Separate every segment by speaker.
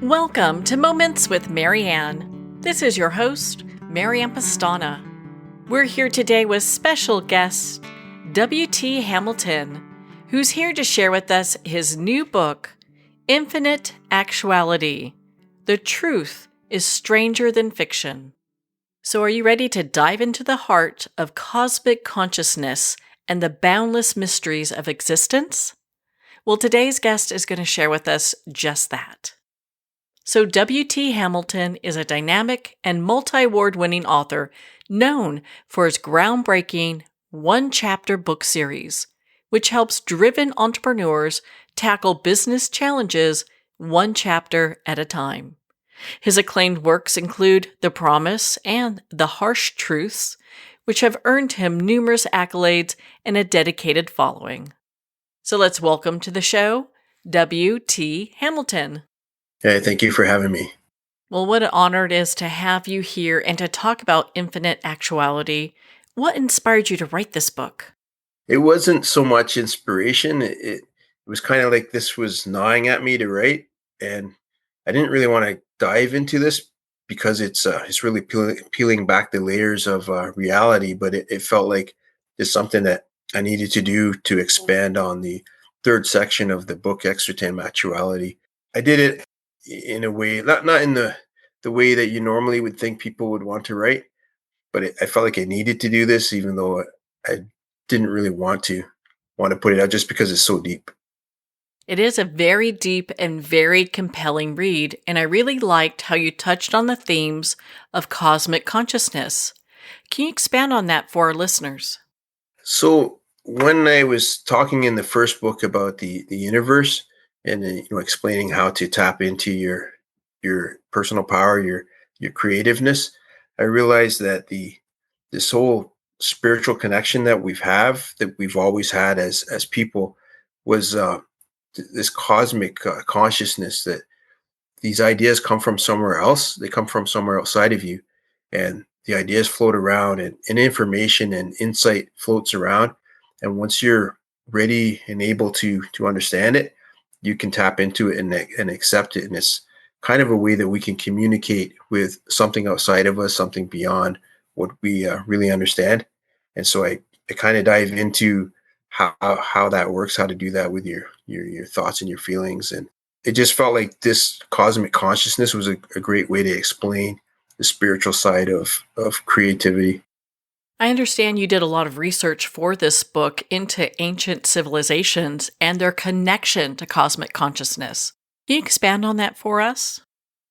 Speaker 1: Welcome to Moments with Marianne. This is your host, Marianne Pastana. We're here today with special guest W.T. Hamilton, who's here to share with us his new book, Infinite Actuality. The Truth is Stranger Than Fiction. So are you ready to dive into the heart of cosmic consciousness and the boundless mysteries of existence? Well, today's guest is going to share with us just that. So W.T. Hamilton is a dynamic and multi-award winning author known for his groundbreaking one-chapter book series, which helps driven entrepreneurs tackle business challenges one chapter at a time. His acclaimed works include The Promise and The Harsh Truths, which have earned him numerous accolades and a dedicated following. So let's welcome to the show, W.T. Hamilton.
Speaker 2: Hey, thank you for having me.
Speaker 1: Well, what an honor it is to have you here and to talk about Infinite Actuality. What inspired you to write this book?
Speaker 2: It wasn't so much inspiration. It was kind of like this was gnawing at me to write, and I didn't really want to dive into this because it's really peeling back the layers of reality. But it felt like it's something that I needed to do to expand on the third section of the book, Infinite Actuality. I did it in a way, not in the way that you normally would think people would want to write, but I felt like I needed to do this, even though I didn't really want to put it out just because it's so deep.
Speaker 1: It is a very deep and very compelling read, and I really liked how you touched on the themes of cosmic consciousness. Can you expand on that for our listeners?
Speaker 2: So when I was talking in the first book about the universe and explaining how to tap into your personal power, your creativeness, I realized that this whole spiritual connection that we've always had as people was this cosmic consciousness, that these ideas come from somewhere else. They come from somewhere outside of you, and the ideas float around, and information and insight floats around. And once you're ready and able to understand it, you can tap into it and accept it. And it's kind of a way that we can communicate with something outside of us, something beyond what we really understand. And so I kind of dive into how that works, how to do that with your thoughts and your feelings. And it just felt like this cosmic consciousness was a great way to explain the spiritual side of creativity.
Speaker 1: I understand you did a lot of research for this book into ancient civilizations and their connection to cosmic consciousness. Can you expand on that for us?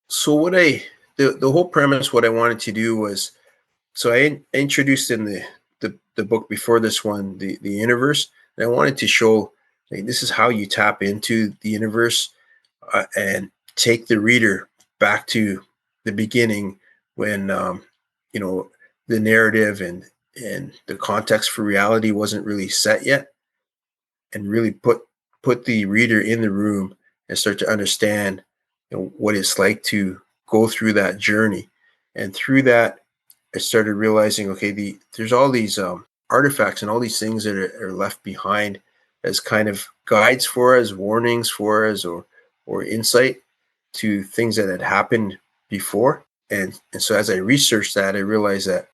Speaker 2: So the whole premise, what I wanted to do was, so I introduced in the book before this one, the universe, and I wanted to show, like, this is how you tap into the universe and take the reader back to the beginning when the narrative and the context for reality wasn't really set yet, and really put the reader in the room and start to understand what it's like to go through that journey. And through that, I started realizing, okay, there's all these artifacts and all these things that are left behind as kind of guides for us, warnings for us, or insight to things that had happened before. And so as I researched that, I realized that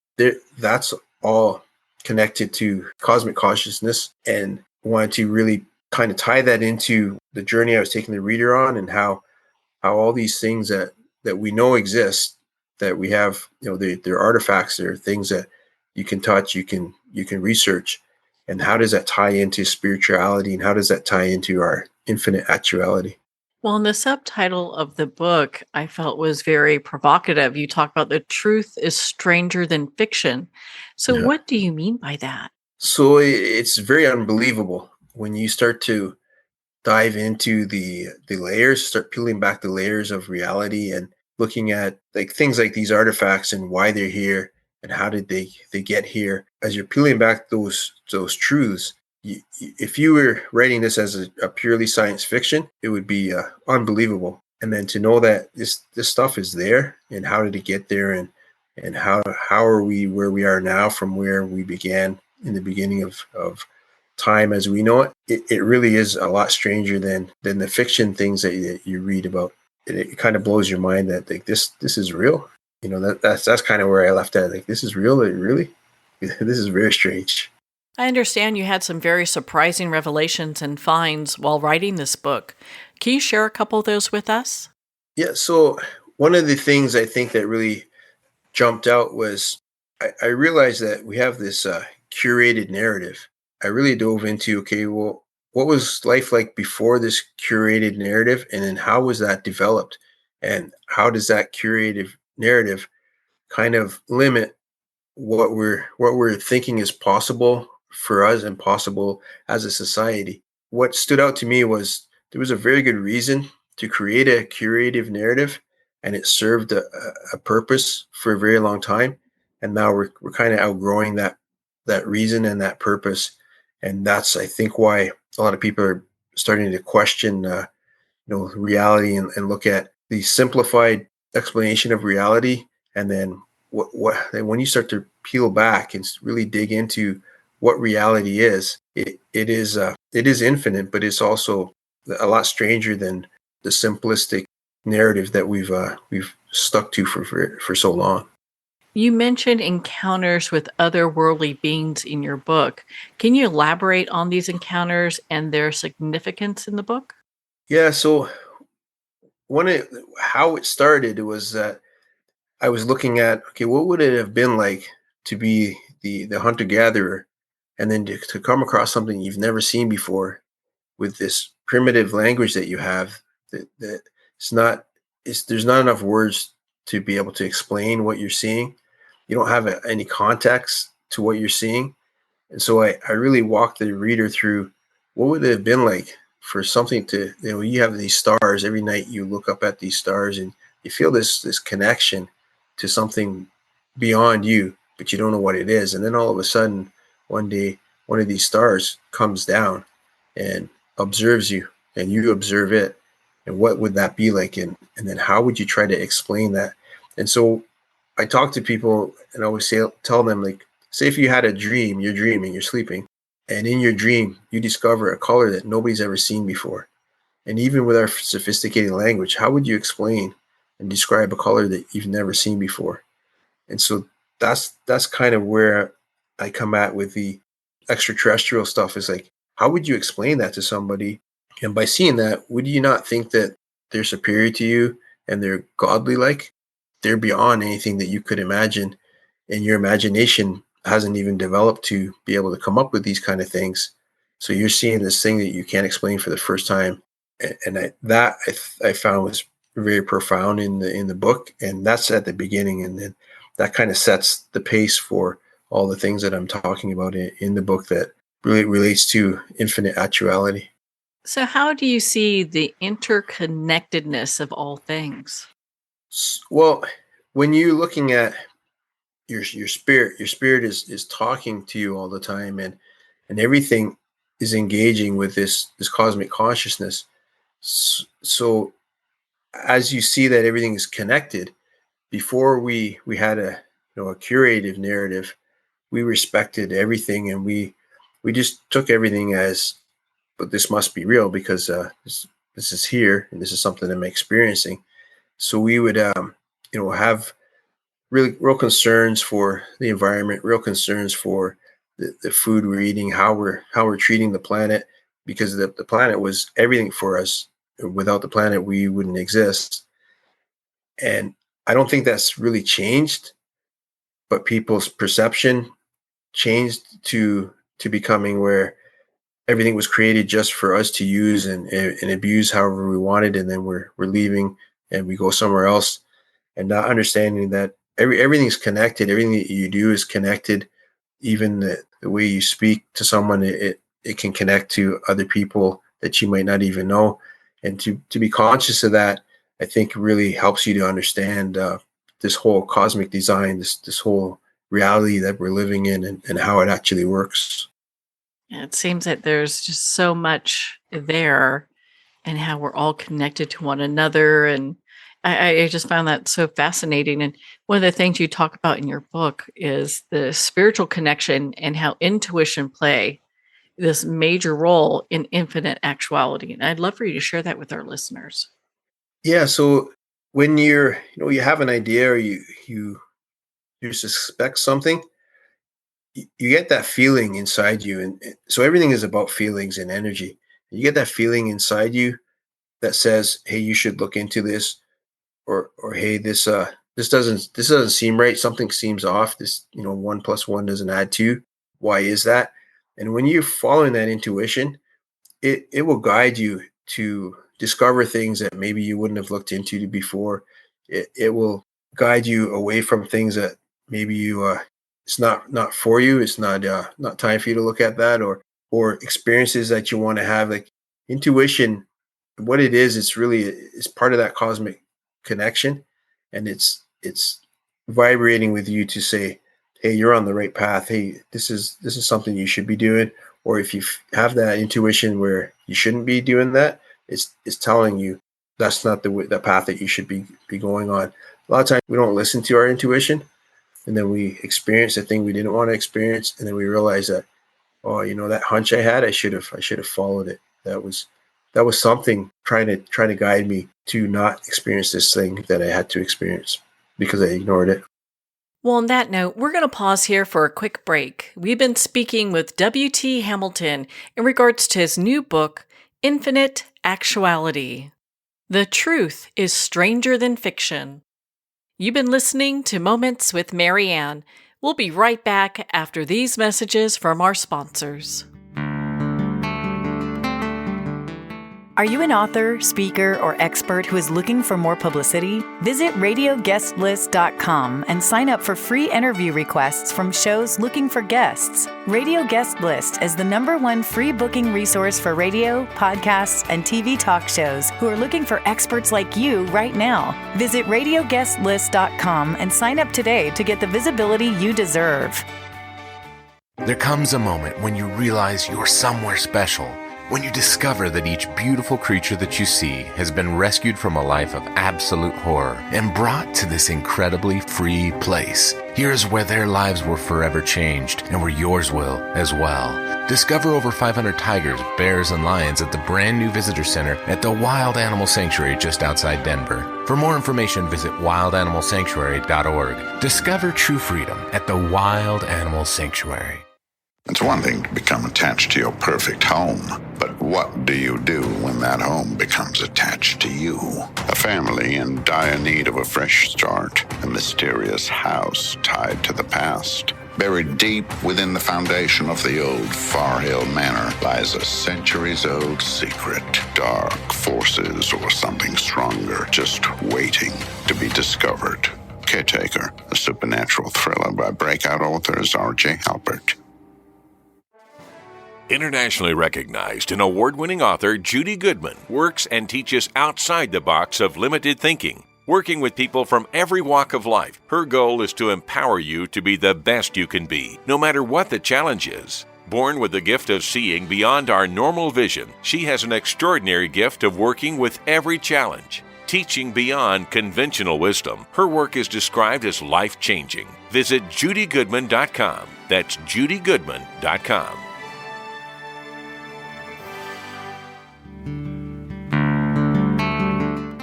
Speaker 2: that's all connected to cosmic consciousness, and wanted to really kind of tie that into the journey I was taking the reader on, and how all these things that we know exist, that we have, they're artifacts, they're things that you can touch, you can research, and how does that tie into spirituality, and how does that tie into our infinite actuality?
Speaker 1: Well, and the subtitle of the book I felt was very provocative. You talk about the truth is stranger than fiction. So,
Speaker 2: Yeah.
Speaker 1: what do you mean by that?
Speaker 2: So it's very unbelievable when you start to dive into the layers, start peeling back the layers of reality, and looking at like things like these artifacts and why they're here and how did they get here. As you're peeling back those truths, if you were writing this as a purely science fiction, it would be unbelievable. And then to know that this stuff is there, and how did it get there, and how are we where we are now from where we began in the beginning of time as we know it, it really is a lot stranger than the fiction things that you read about. it kind of blows your mind that like this is real. That's kind of where I left at. Like, this is real, like, really. This is very strange.
Speaker 1: I understand you had some very surprising revelations and finds while writing this book. Can you share a couple of those with us?
Speaker 2: Yeah. So one of the things I think that really jumped out was I realized that we have this curated narrative. I really dove into, okay, well, what was life like before this curated narrative, and then how was that developed, and how does that curated narrative kind of limit what we're thinking is possible for us and possible as a society. What stood out to me was there was a very good reason to create a curative narrative, and it served a purpose for a very long time. And now we're kind of outgrowing that reason and that purpose, and that's, I think, why a lot of people are starting to question reality, and look at the simplified explanation of reality. And then when you start to peel back and really dig into what reality is, it is infinite, but it's also a lot stranger than the simplistic narrative that we've stuck to for so long.
Speaker 1: You mentioned encounters with otherworldly beings in your book. Can you elaborate on these encounters and their significance in the book?
Speaker 2: Yeah. So how it started was that I was looking at, okay, what would it have been like to be the hunter gatherer, and then to come across something you've never seen before, with this primitive language that you have, that it's not there's not enough words to be able to explain what you're seeing. You don't have any context to what you're seeing. And so I really walked the reader through what would it have been like for something to, you have these stars every night, you look up at these stars, and you feel this connection to something beyond you, but you don't know what it is. And then all of a sudden, one day, one of these stars comes down and observes you, and you observe it. And what would that be like? And then how would you try to explain that? And so I talk to people, and I always tell them, like, say if you had a dream, you're dreaming, you're sleeping, and in your dream you discover a color that nobody's ever seen before. And even with our sophisticated language, how would you explain and describe a color that you've never seen before? And so that's kind of where I come at with the extraterrestrial stuff, is like, how would you explain that to somebody? And by seeing that, would you not think that they're superior to you and they're godly like? They're beyond anything that you could imagine, and your imagination hasn't even developed to be able to come up with these kind of things. So you're seeing this thing that you can't explain for the first time. And I found was very profound in the book, and that's at the beginning, and then that kind of sets the pace for all the things that I'm talking about in the book that really relates to infinite actuality.
Speaker 1: So, how do you see the interconnectedness of all things?
Speaker 2: Well, when you're looking at your spirit is talking to you all the time, and everything is engaging with this cosmic consciousness. So as you see that everything is connected, before we had a curative narrative, we respected everything, and we just took everything as, but this must be real because this is here, and this is something I'm experiencing. So we would have really real concerns for the environment, real concerns for the food we're eating, how we're treating the planet, because the planet was everything for us. Without the planet, we wouldn't exist. And I don't think that's really changed, but people's perception changed to becoming where everything was created just for us to use and abuse however we wanted, and then we're leaving and we go somewhere else, and not understanding that everything's connected. Everything that you do is connected. Even the way you speak to someone, it can connect to other people that you might not even know. And to be conscious of that, I think really helps you to understand this whole cosmic design, this whole reality that we're living in, and how it actually works.
Speaker 1: It seems that there's just so much there and how we're all connected to one another. And I just found that so fascinating. And one of the things you talk about in your book is the spiritual connection and how intuition play this major role in infinite actuality. And I'd love for you to share that with our listeners.
Speaker 2: Yeah. So when you have an idea or you suspect something, you get that feeling inside you. And so everything is about feelings and energy. You get that feeling inside you that says, hey, you should look into this, or hey, this doesn't seem right. Something seems off. This, 1 plus 1 doesn't add 2. Why is that? And when you're following that intuition, it will guide you to discover things that maybe you wouldn't have looked into before. It will guide you away from things that maybe it's not for you. It's not time for you to look at that, or experiences that you want to have. Like intuition, what it is, it's part of that cosmic connection, and it's vibrating with you to say, hey, you're on the right path. Hey, this is something you should be doing. Or if you have that intuition where you shouldn't be doing that, it's telling you that's not the path that you should be going on. A lot of times we don't listen to our intuition, and then we experience the thing we didn't want to experience, and then we realize that, oh, that hunch I had, I should have followed it. That was something trying to guide me to not experience this thing that I had to experience because I ignored it.
Speaker 1: Well, on that note, we're going to pause here for a quick break. We've been speaking with W.T. Hamilton in regards to his new book, Infinite Actuality. The truth is stranger than fiction. You've been listening to Moments with Marianne. We'll be right back after these messages from our sponsors.
Speaker 3: Are you an author, speaker, or expert who is looking for more publicity? Visit radioguestlist.com and sign up for free interview requests from shows looking for guests. Radio Guest List is the #1 free booking resource for radio, podcasts, and TV talk shows who are looking for experts like you right now. Visit radioguestlist.com and sign up today to get the visibility you deserve.
Speaker 4: There comes a moment when you realize you're somewhere special. When you discover that each beautiful creature that you see has been rescued from a life of absolute horror and brought to this incredibly free place. Here's where their lives were forever changed and where yours will as well. Discover over 500 tigers, bears, and lions at the brand new visitor center at the Wild Animal Sanctuary just outside Denver. For more information, visit wildanimalsanctuary.org. Discover true freedom at the Wild Animal Sanctuary.
Speaker 5: It's one thing to become attached to your perfect home, but what do you do when that home becomes attached to you? A family in dire need of a fresh start, a mysterious house tied to the past. Buried deep within the foundation of the old Far Hill Manor lies a centuries-old secret. Dark forces or something stronger just waiting to be discovered. Caretaker, a supernatural thriller by breakout authors R.J. Halpert.
Speaker 6: Internationally recognized and award-winning author Judy Goodman works and teaches outside the box of limited thinking. Working with people from every walk of life, her goal is to empower you to be the best you can be, no matter what the challenge is. Born with the gift of seeing beyond our normal vision, she has an extraordinary gift of working with every challenge. Teaching beyond conventional wisdom, her work is described as life-changing. Visit judygoodman.com. That's judygoodman.com.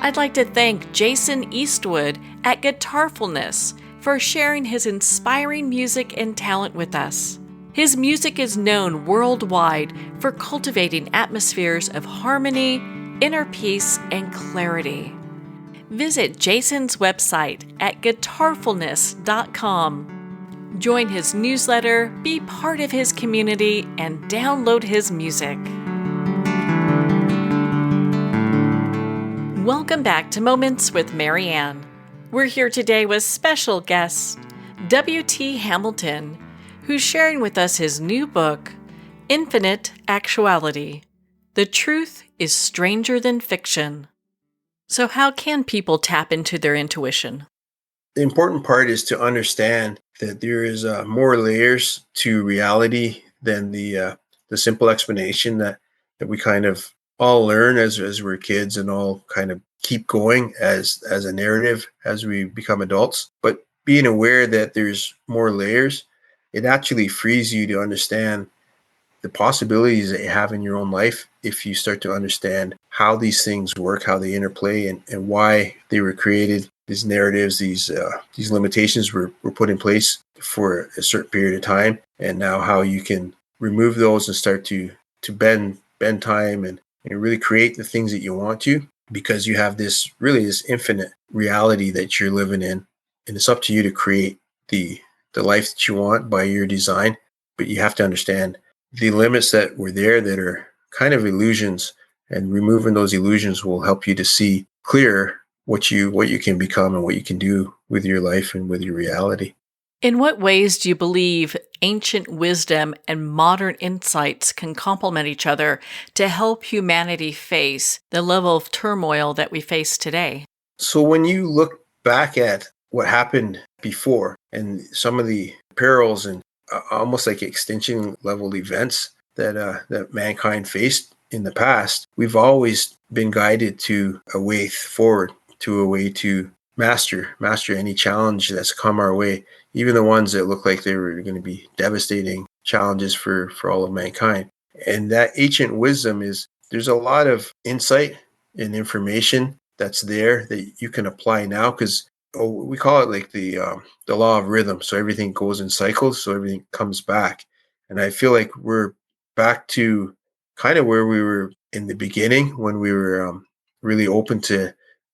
Speaker 1: I'd like to thank Jason Eastwood at Guitarfulness for sharing his inspiring music and talent with us. His music is known worldwide for cultivating atmospheres of harmony, inner peace, and clarity. Visit Jason's website at guitarfulness.com. Join his newsletter, be part of his community, and download his music. Welcome back to Moments with Marianne. We're here today with special guest W.T. Hamilton, who's sharing with us his new book, Infinite Actuality. The truth is stranger than fiction. So how can people tap into their intuition?
Speaker 2: The important part is to understand that there is more layers to reality than the simple explanation that we kind of all learn as we're kids and all kind of keep going as a narrative as we become adults. But being aware that there's more layers, it actually frees you to understand the possibilities that you have in your own life if you start to understand how these things work, how they interplay, and why they were created. These narratives, these limitations were put in place for a certain period of time, and now how you can remove those and start to bend time and really create the things that you want to, because you have this infinite reality that you're living in, and it's up to you to create the life that you want by your design. But you have to understand the limits that were there that are kind of illusions, and removing those illusions will help you to see clearer what you can become and what you can do with your life and with your reality.
Speaker 1: In what ways do you believe ancient wisdom and modern insights can complement each other to help humanity face the level of turmoil that we face today?
Speaker 2: So when you look back at what happened before and some of the perils and almost like extinction level events that mankind faced in the past, we've always been guided to a way forward, to a way to master any challenge that's come our way, even the ones that look like they were going to be devastating challenges for all of mankind. And that ancient wisdom there's a lot of insight and information that's there that you can apply now, because we call it like the law of rhythm. So everything goes in cycles, so everything comes back. And I feel like we're back to kind of where we were in the beginning, when we were really open to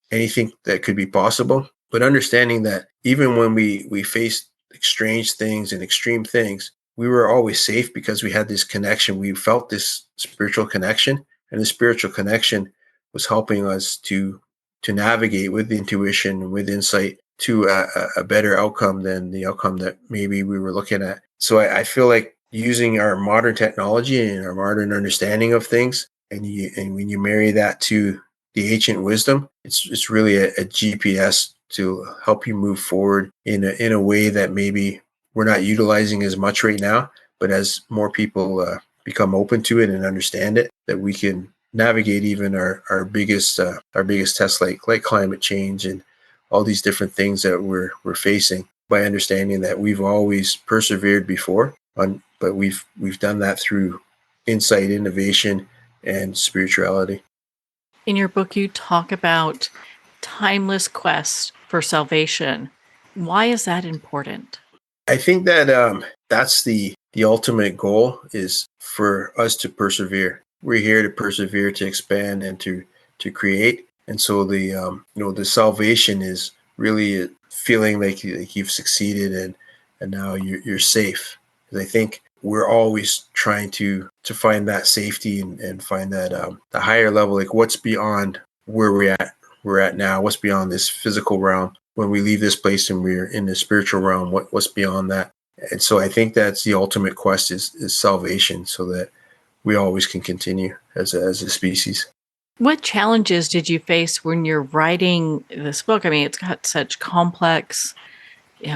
Speaker 2: anything that could be possible. But understanding that even when we faced strange things and extreme things, we were always safe because we had this connection. We felt this spiritual connection, and the spiritual connection was helping us to navigate with intuition, with insight, to a better outcome than the outcome that maybe we were looking at. So I feel like using our modern technology and our modern understanding of things, and when you marry that to the ancient wisdom, it's really a GPS to help you move forward in a way that maybe we're not utilizing as much right now. But as more people become open to it and understand it, that we can navigate even our biggest tests, like climate change and all these different things that we're facing, by understanding that we've always persevered before, but we've done that through insight, innovation, and spirituality.
Speaker 1: In your book, you talk about timeless quest for salvation. Why is that important?
Speaker 2: I think that that's the ultimate goal, is for us to persevere. We're here to persevere, to expand, and to create. And so the salvation is really feeling like you've succeeded, and now you're safe. Because I think we're always trying to find that safety and find that the higher level, like what's beyond where we're at now, what's beyond this physical realm. When we leave this place and we're in the spiritual realm, what's beyond that? And so I think that's the ultimate quest, is salvation, so that we always can continue as a species.
Speaker 1: What challenges did you face when you're writing this book? I mean, it's got such complex,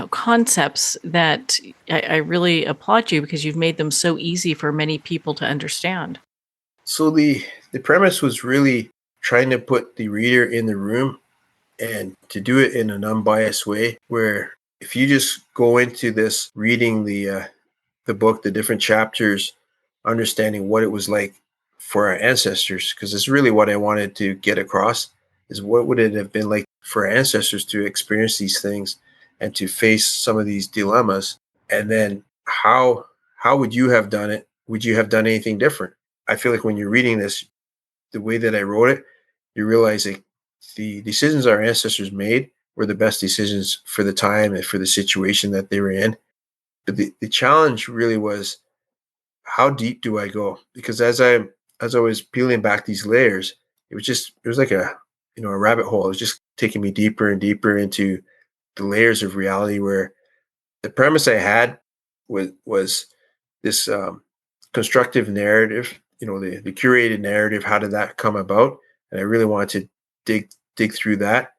Speaker 1: concepts that I really applaud you, because you've made them so easy for many people to understand.
Speaker 2: So the premise was really trying to put the reader in the room, and to do it in an unbiased way, where if you just go into this reading the book, the different chapters, understanding what it was like for our ancestors, because it's really what I wanted to get across, is what would it have been like for our ancestors to experience these things and to face some of these dilemmas, and then how would you have done it? Would you have done anything different? I feel like when you're reading this, the way that I wrote it, you realize that the decisions our ancestors made were the best decisions for the time and for the situation that they were in. But the challenge really was, how deep do I go? Because as I was peeling back these layers, it was like a rabbit hole. It was just taking me deeper and deeper into the layers of reality, where the premise I had was this constructive narrative, the curated narrative. How did that come about? And I really wanted to dig through that,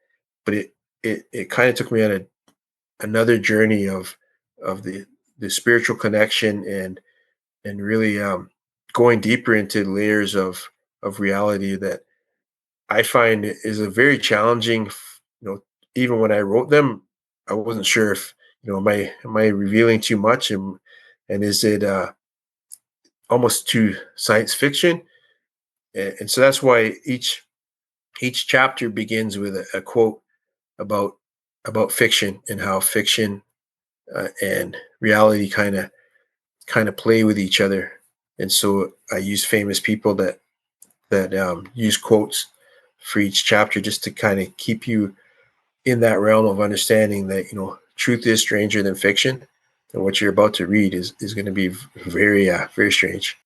Speaker 2: but it kind of took me on another journey of the spiritual connection, and really going deeper into layers of reality that I find is a very challenging. Even when I wrote them, I wasn't sure if am I revealing too much, and is it almost to science fiction, and so that's why each chapter begins with a quote about fiction and how fiction and reality kind of play with each other. And so I use famous people that use quotes for each chapter just to kind of keep you in that realm of understanding that truth is stranger than fiction, and what you're about to read is going to be very very strange.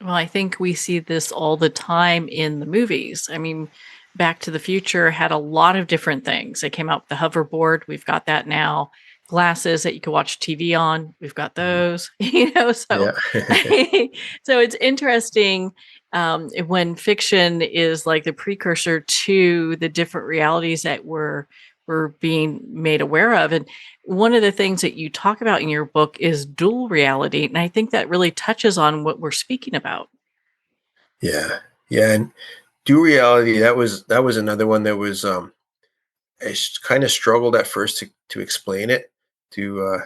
Speaker 1: Well, I think we see this all the time in the movies. I mean, Back to the Future had a lot of different things. It came out with the hoverboard. We've got that now. Glasses that you can watch TV on. We've got those, so
Speaker 2: Yeah.
Speaker 1: so it's interesting when fiction is like the precursor to the different realities that we're being made aware of. And one of the things that you talk about in your book is dual reality. And I think that really touches on what we're speaking about.
Speaker 2: Yeah. Yeah. And dual reality, that was another one that was I kind of struggled at first to explain it, to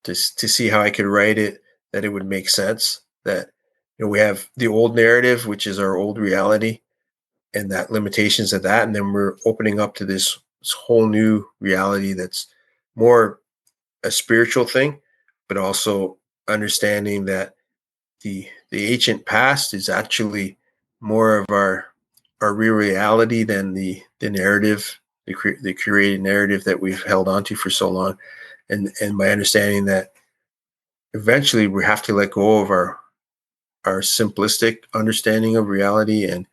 Speaker 2: to see how I could write it that it would make sense. That we have the old narrative, which is our old reality, and that limitations of that, and then we're opening up to this whole new reality that's more a spiritual thing, but also understanding that the ancient past is actually more of our real reality than the narrative, the created narrative that we've held onto for so long. And by understanding that eventually we have to let go of our simplistic understanding of reality and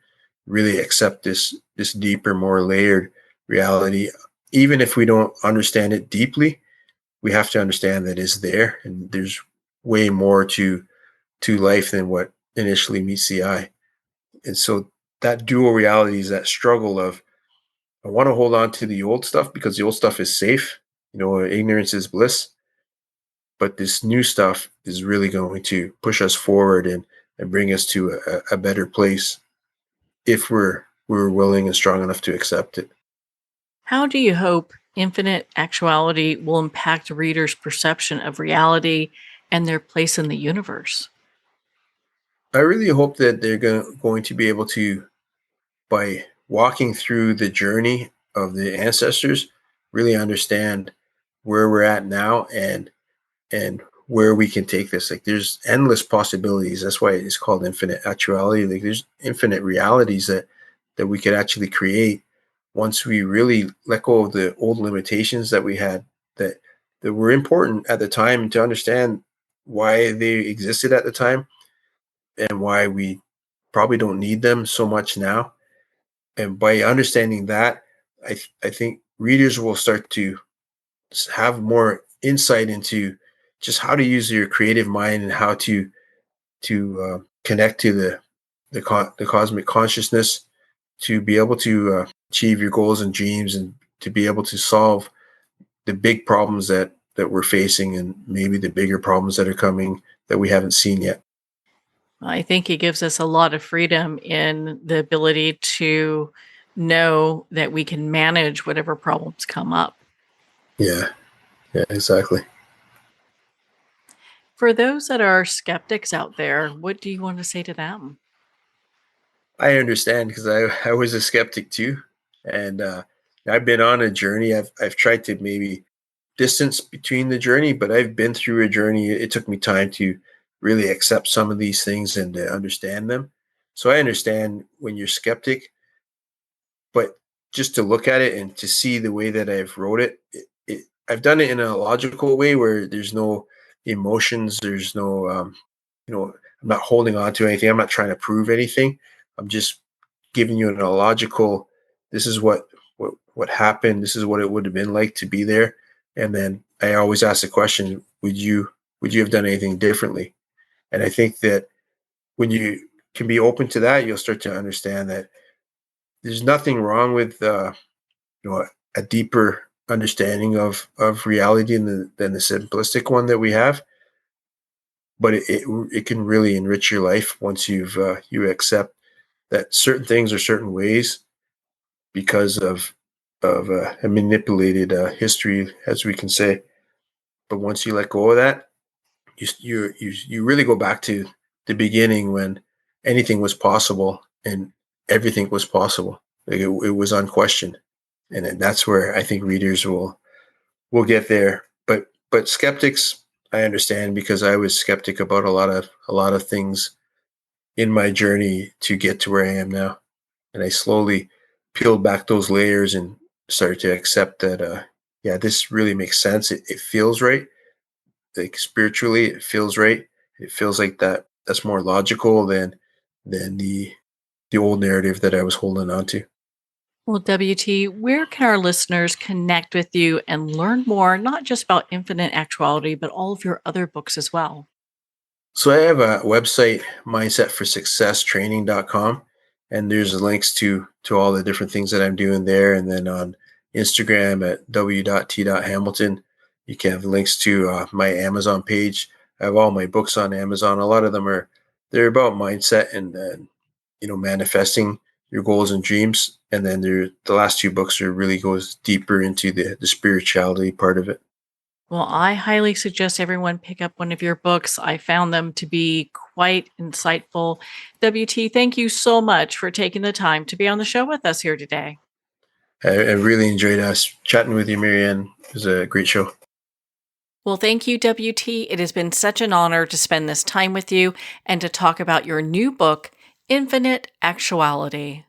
Speaker 2: really accept this deeper, more layered reality. Even if we don't understand it deeply, we have to understand that it's there, and there's way more to life than what initially meets the eye. And so that dual reality is that struggle of, I want to hold on to the old stuff because the old stuff is safe. Ignorance is bliss. But this new stuff is really going to push us forward and bring us to a better place if we're willing and strong enough to accept it.
Speaker 1: How do you hope Infinite Actuality will impact readers' perception of reality and their place in the universe?
Speaker 2: I really hope that they're going to be able to, by walking through the journey of the ancestors, really understand where we're at now and where we can take this. Like, there's endless possibilities. That's why it's called Infinite Actuality. Like, there's infinite realities that we could actually create once we really let go of the old limitations that we had, that were important at the time, to understand why they existed at the time and why we probably don't need them so much now. And by understanding that, I think readers will start to have more insight into just how to use your creative mind and how to connect to the cosmic consciousness, to be able to achieve your goals and dreams, and to be able to solve the big problems that we're facing, and maybe the bigger problems that are coming that we haven't seen yet.
Speaker 1: I think it gives us a lot of freedom in the ability to know that we can manage whatever problems come up.
Speaker 2: Yeah, yeah, exactly.
Speaker 1: For those that are skeptics out there, what do you want to say to them?
Speaker 2: I understand, because I was a skeptic too, and I've been on a journey. I've tried to maybe distance between the journey, but I've been through a journey. It took me time to really accept some of these things and to understand them. So I understand when you're skeptic, but just to look at it and to see the way that I've wrote I've done it in a logical way where there's no emotions, there's no, I'm not holding on to anything. I'm not trying to prove anything. I'm just giving you a logical, this is what happened. This is what it would have been like to be there. And then I always ask the question, would you have done anything differently? And I think that when you can be open to that, you'll start to understand that there's nothing wrong with a deeper understanding of reality than the simplistic one that we have. But it can really enrich your life once you accept that certain things are certain ways because of a manipulated history, as we can say. But once you let go of that, you really go back to the beginning when anything was possible and everything was possible. Like it was unquestioned. And then that's where I think readers will get there. But skeptics, I understand, because I was skeptic about a lot of things in my journey to get to where I am now. And I slowly peeled back those layers and started to accept that this really makes sense. It feels right. Like spiritually, it feels right. It feels like that's more logical than the old narrative that I was holding on to.
Speaker 1: Well, WT, where can our listeners connect with you and learn more, not just about Infinite Actuality, but all of your other books as well?
Speaker 2: So I have a website, mindsetforsuccesstraining.com, and there's links to all the different things that I'm doing there. And then on Instagram at w.t.hamilton, you can have links to my Amazon page. I have all my books on Amazon. A lot of them they're about mindset and manifesting your goals and dreams. And then the last two books really goes deeper into the spirituality part of it.
Speaker 1: Well, I highly suggest everyone pick up one of your books. I found them to be quite insightful. WT, thank you so much for taking the time to be on the show with us here today.
Speaker 2: I really enjoyed us chatting with you, Marianne. It was a great show.
Speaker 1: Well, thank you, WT. It has been such an honor to spend this time with you and to talk about your new book, Infinite Actuality.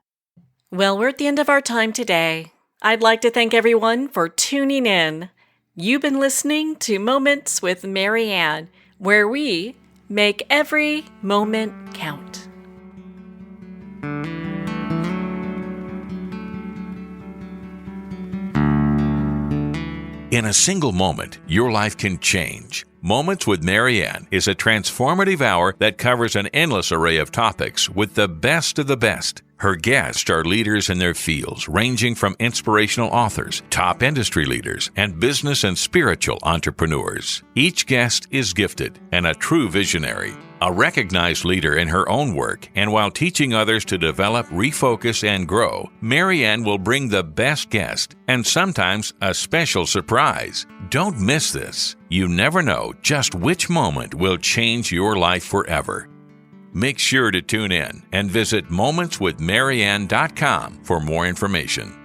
Speaker 1: Well, we're at the end of our time today. I'd like to thank everyone for tuning in. You've been listening to Moments with Marianne, where we make every moment count.
Speaker 6: In a single moment, your life can change. Moments with Marianne is a transformative hour that covers an endless array of topics with the best of the best. Her guests are leaders in their fields, ranging from inspirational authors, top industry leaders, and business and spiritual entrepreneurs. Each guest is gifted and a true visionary, a recognized leader in her own work, and while teaching others to develop, refocus, and grow, Marianne will bring the best guest and sometimes a special surprise. Don't miss this. You never know just which moment will change your life forever. Make sure to tune in and visit momentswithmarianne.com for more information.